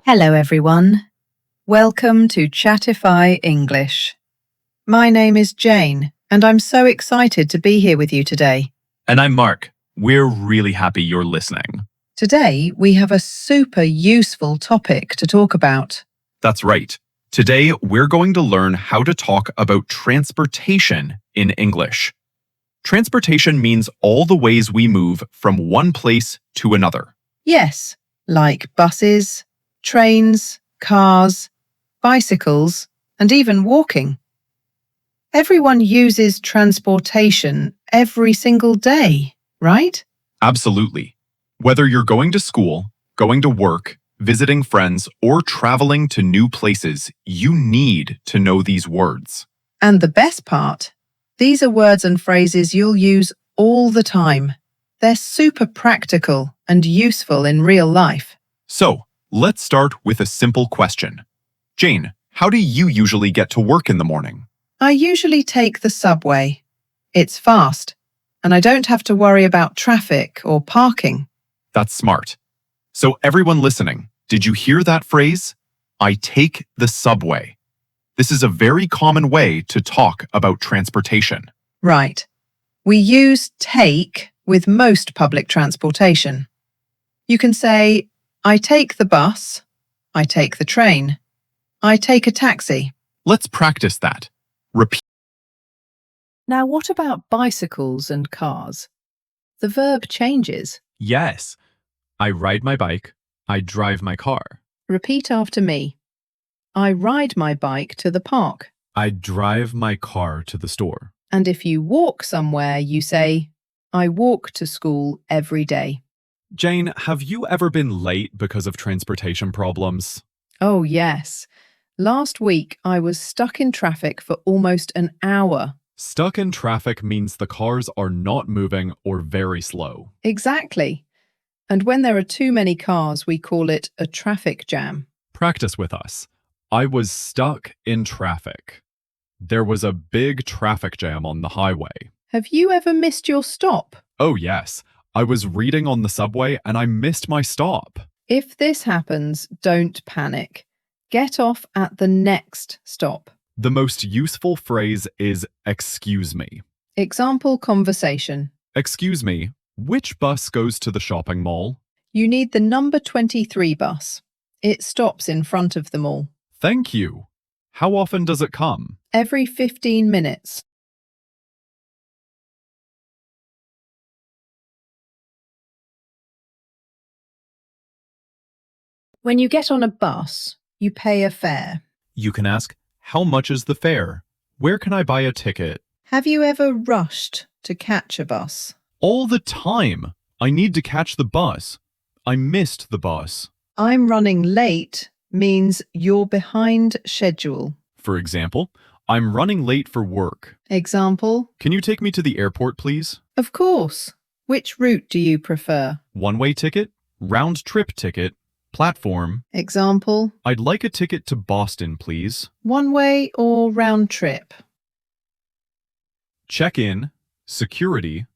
Hello everyone. Welcome to Chatify English. My name is Jane and I'm so excited to be here with you today. And I'm Mark. We're really happy you're listening. Today we have a super useful topic to talk about. That's right. Today we're going to learn how to talk about transportation in English. Transportation means all the ways we move from one place to another. Yes, like buses, trains, cars, bicycles, and even walking. Everyone uses transportation every single day, right? Absolutely. Whether you're going to school, going to work, visiting friends, or traveling to new places, you need to know these words. And the best part, these are words and phrases you'll use all the time. They're super practical and useful in real life. So, let's start with a simple question. Jane, how do you usually get to work in the morning? I usually take the subway. It's fast, and I don't have to worry about traffic or parking. That's smart. So everyone listening, did you hear that phrase? I take the subway. This is a very common way to talk about transportation. Right. We use take with most public transportation. You can say, I take the bus, I take the train, I take a taxi. Let's practice that. Repeat. Now, what about bicycles and cars? The verb changes. Yes. I ride my bike. I drive my car. Repeat after me. I ride my bike to the park. I drive my car to the store. And if you walk somewhere, you say, I walk to school every day. Jane, have you ever been late because of transportation problems? Oh, yes. Last week, I was stuck in traffic for almost an hour. Stuck in traffic means the cars are not moving or very slow. Exactly. And when there are too many cars, we call it a traffic jam. Practice with us. I was stuck in traffic. There was a big traffic jam on the highway. Have you ever missed your stop? Oh, yes. I was reading on the subway and I missed my stop. If this happens, don't panic. Get off at the next stop. The most useful phrase is excuse me. Example conversation. Excuse me, which bus goes to the shopping mall? You need the number 23 bus. It stops in front of the mall. Thank you. How often does it come? Every 15 minutes. When you get on a bus, you pay a fare. You can ask, how much is the fare? Where can I buy a ticket? Have you ever rushed to catch a bus? All the time. I need to catch the bus. I missed the bus. I'm running late means you're behind schedule. For example, I'm running late for work. Example, Can you take me to the airport, please? of course. Which route do you prefer? One-way ticket? Round-trip ticket? Platform? Example, I'd like a ticket to Boston, please. one way or round trip? Check-in, security,